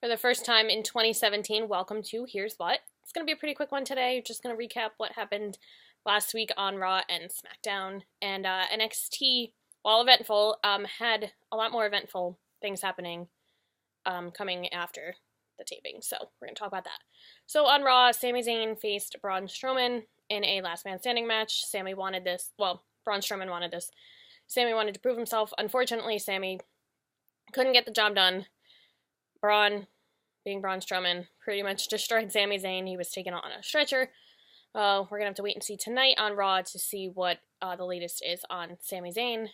For the first time in 2017, welcome to Here's What. It's going to be a pretty quick one today. Just going to recap what happened last week on Raw and SmackDown. And NXT, while eventful, had a lot more eventful things happening coming after the taping. So we're going to talk about that. So on Raw, Sami Zayn faced Braun Strowman in a last man standing match. Sami wanted this. Well, Braun Strowman wanted this. Sami wanted to prove himself. Unfortunately, Sami couldn't get the job done. Braun, being Braun Strowman, pretty much destroyed Sami Zayn. He was taken on a stretcher. We're going to have to wait and see tonight on Raw to see what the latest is on Sami Zayn.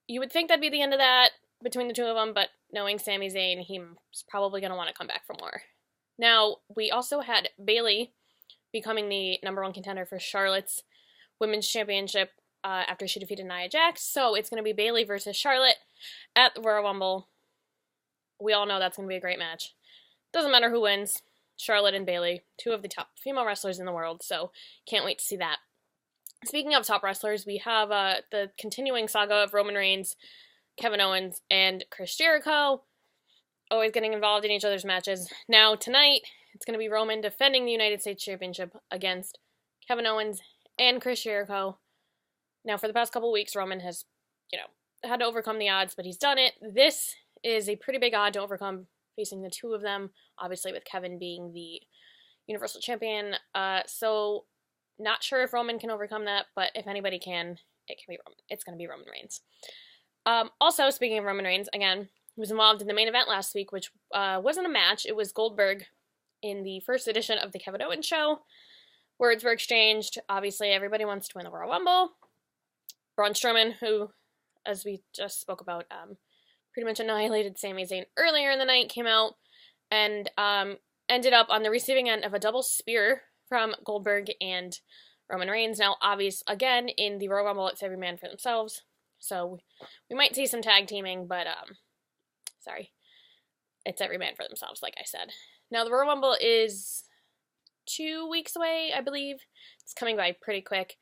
You would think that'd be the end of that between the two of them, but knowing Sami Zayn, he's probably going to want to come back for more. Now, we also had Bayley becoming the number one contender for Charlotte's Women's Championship after she defeated Nia Jax. So it's going to be Bayley versus Charlotte at the Royal Rumble. We all know that's going to be a great match. Doesn't matter who wins. Charlotte and Bayley, two of the top female wrestlers in the world, so can't wait to see that. Speaking of top wrestlers, we have the continuing saga of Roman Reigns, Kevin Owens, and Chris Jericho, always getting involved in each other's matches. Now, tonight, it's going to be Roman defending the United States Championship against Kevin Owens and Chris Jericho. Now, for the past couple weeks, Roman has, had to overcome the odds, but he's done it. This is a pretty big odd to overcome, facing the two of them, obviously with Kevin being the Universal Champion. So not sure if Roman can overcome that, but if anybody can, it can be Roman. It's going to be Roman Reigns. Also, speaking of Roman Reigns, again, he was involved in the main event last week, which wasn't a match. It was Goldberg in the first edition of the Kevin Owens show. Words were exchanged. Obviously, everybody wants to win the Royal Rumble. Braun Strowman, who, as we just spoke about, pretty much annihilated Sami Zayn earlier in the night, came out and ended up on the receiving end of a double spear from Goldberg and Roman Reigns. Now, again, in the Royal Rumble, it's every man for themselves. So we might see some tag teaming, but, it's every man for themselves, like I said. Now, the Royal Rumble is 2 weeks away, I believe. It's coming by pretty quick.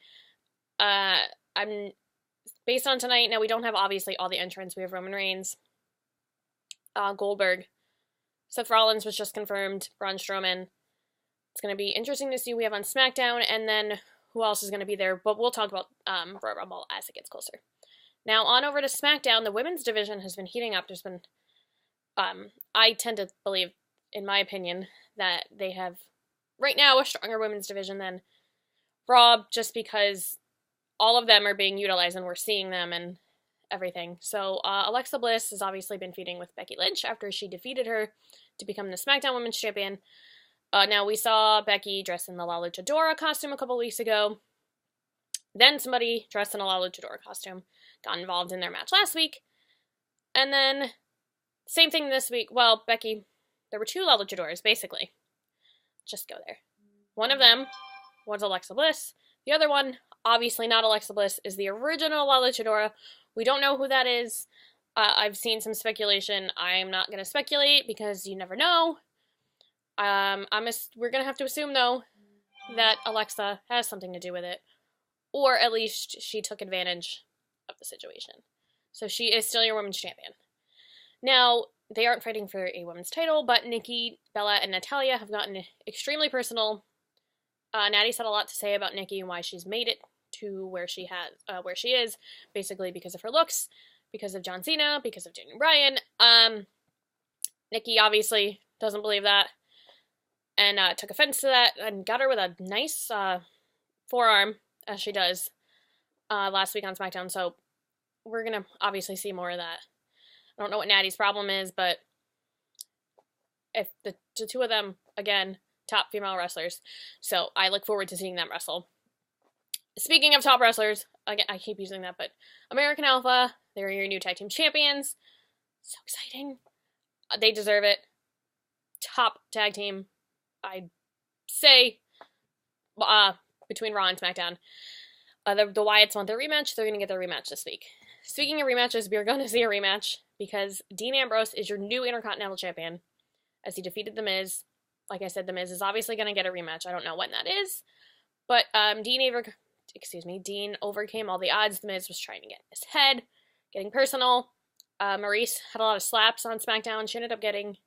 Based on tonight, now we don't have, obviously, all the entrants. We have Roman Reigns, Goldberg, Seth Rollins was just confirmed, Braun Strowman. It's going to be interesting to see who we have on SmackDown, and then who else is going to be there, but we'll talk about Royal Rumble as it gets closer. Now, on over to SmackDown, the women's division has been heating up. There's been, I tend to believe, in my opinion, that they have, right now, a stronger women's division than Raw, just because all of them are being utilized and we're seeing them and everything. So Alexa Bliss has obviously been feuding with Becky Lynch after she defeated her to become the SmackDown Women's Champion. Now we saw Becky dressed in the La Luchadora costume a couple weeks ago. Then somebody dressed in a La Luchadora costume got involved in their match last week. And then same thing this week. Well, Becky, there were two La Luchadoras, basically. Just go there. One of them was Alexa Bliss. The other one, obviously not Alexa Bliss, is the original La Luchadora. We don't know who that is. I've seen some speculation. I'm not going to speculate because you never know. We're going to have to assume, though, that Alexa has something to do with it. Or at least she took advantage of the situation. So she is still your women's champion. Now, they aren't fighting for a women's title, but Nikki, Bella, and Natalya have gotten extremely personal. Natty had a lot to say about Nikki and why she's made it to where she is, basically because of her looks, because of John Cena, because of Daniel Bryan. Nikki obviously doesn't believe that, and took offense to that, and got her with a nice forearm, as she does, last week on SmackDown, so we're gonna obviously see more of that. I don't know what Natty's problem is, but if the two of them, again, top female wrestlers, so I look forward to seeing them wrestle. Speaking of top wrestlers, again, I keep using that, but American Alpha, they're your new tag team champions. So exciting. They deserve it. Top tag team, I'd say, between Raw and SmackDown. The Wyatts want their rematch. They're going to get their rematch this week. Speaking of rematches, we're going to see a rematch because Dean Ambrose is your new Intercontinental Champion as he defeated The Miz. Like I said, The Miz is obviously going to get a rematch. I don't know when that is. But Dean overcame all the odds. The Miz was trying to get in his head, getting personal. Maurice had a lot of slaps on SmackDown. She ended up getting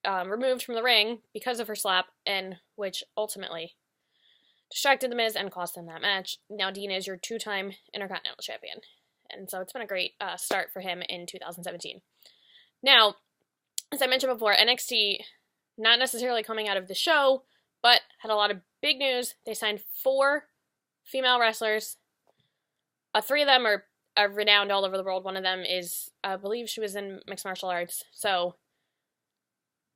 removed from the ring because of her slap, and which ultimately distracted The Miz and cost him that match. Now Dean is your 2-time Intercontinental Champion, and so it's been a great start for him in 2017. Now, as I mentioned before, NXT, not necessarily coming out of the show, but had a lot of big news. They signed 4 female wrestlers. 3 of them are renowned all over the world. One of them is, I believe she was in mixed martial arts. So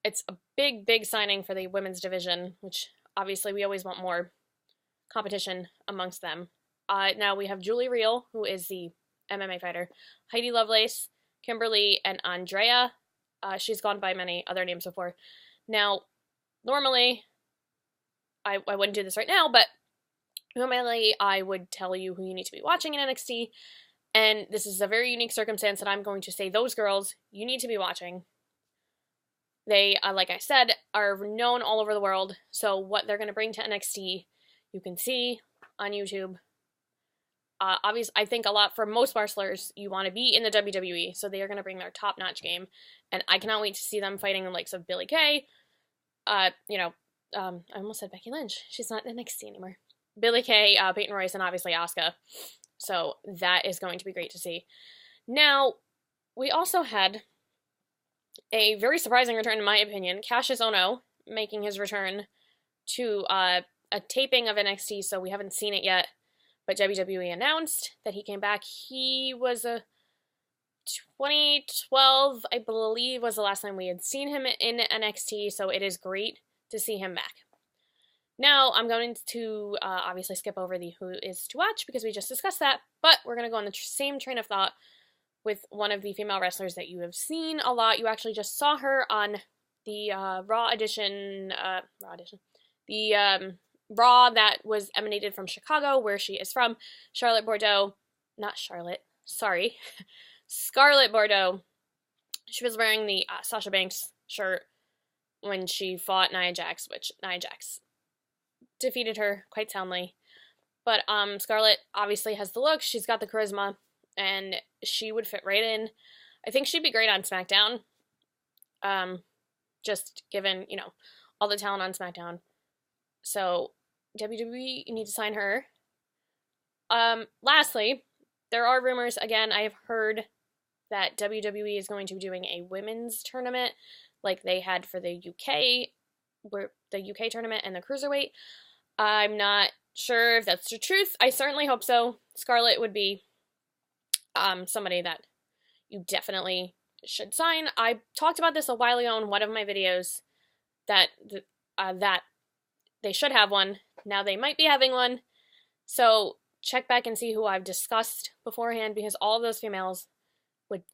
it's a big, big signing for the women's division, which obviously we always want more competition amongst them. Now we have Julie Reel, who is the MMA fighter, Heidi Lovelace, Kimberly, and Andrea. She's gone by many other names before. Now, normally, I wouldn't do this right now, but normally I would tell you who you need to be watching in NXT, and this is a very unique circumstance that I'm going to say those girls you need to be watching. They, like I said, are known all over the world, so what they're going to bring to NXT, you can see on YouTube. Obviously, I think a lot for most wrestlers, you want to be in the WWE, so they are going to bring their top-notch game, and I cannot wait to see them fighting the likes of Billie Kay. I almost said Becky Lynch. She's not in NXT anymore. Billie Kay, Peyton Royce, and obviously Asuka. So that is going to be great to see. Now, we also had a very surprising return, in my opinion. Cassius Ohno making his return to a taping of NXT, so we haven't seen it yet. But WWE announced that he came back. He was 2012, I believe, was the last time we had seen him in NXT, so it is great to see him back. Now, I'm going to obviously skip over the who is to watch because we just discussed that, but we're going to go on the same train of thought with one of the female wrestlers that you have seen a lot. You actually just saw her on the Raw Raw that was emanated from Chicago, where she is from. Scarlett Bordeaux. She was wearing the Sasha Banks shirt when she fought Nia Jax, which Nia Jax defeated her quite soundly. But Scarlett obviously has the look, she's got the charisma, and she would fit right in. I think she'd be great on SmackDown. Just given, all the talent on SmackDown. So, WWE, you need to sign her. Lastly, there are rumors, again, I've heard that WWE is going to be doing a women's tournament like they had for the UK, where the UK tournament and the Cruiserweight. I'm not sure if that's the truth. I certainly hope so. Scarlett would be somebody that you definitely should sign. I talked about this a while ago in one of my videos that they should have one. Now they might be having one. So check back and see who I've discussed beforehand, because all of those females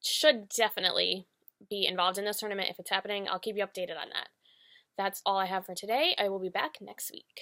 should definitely be involved in this tournament if it's happening. I'll keep you updated on that. That's all I have for today. I will be back next week.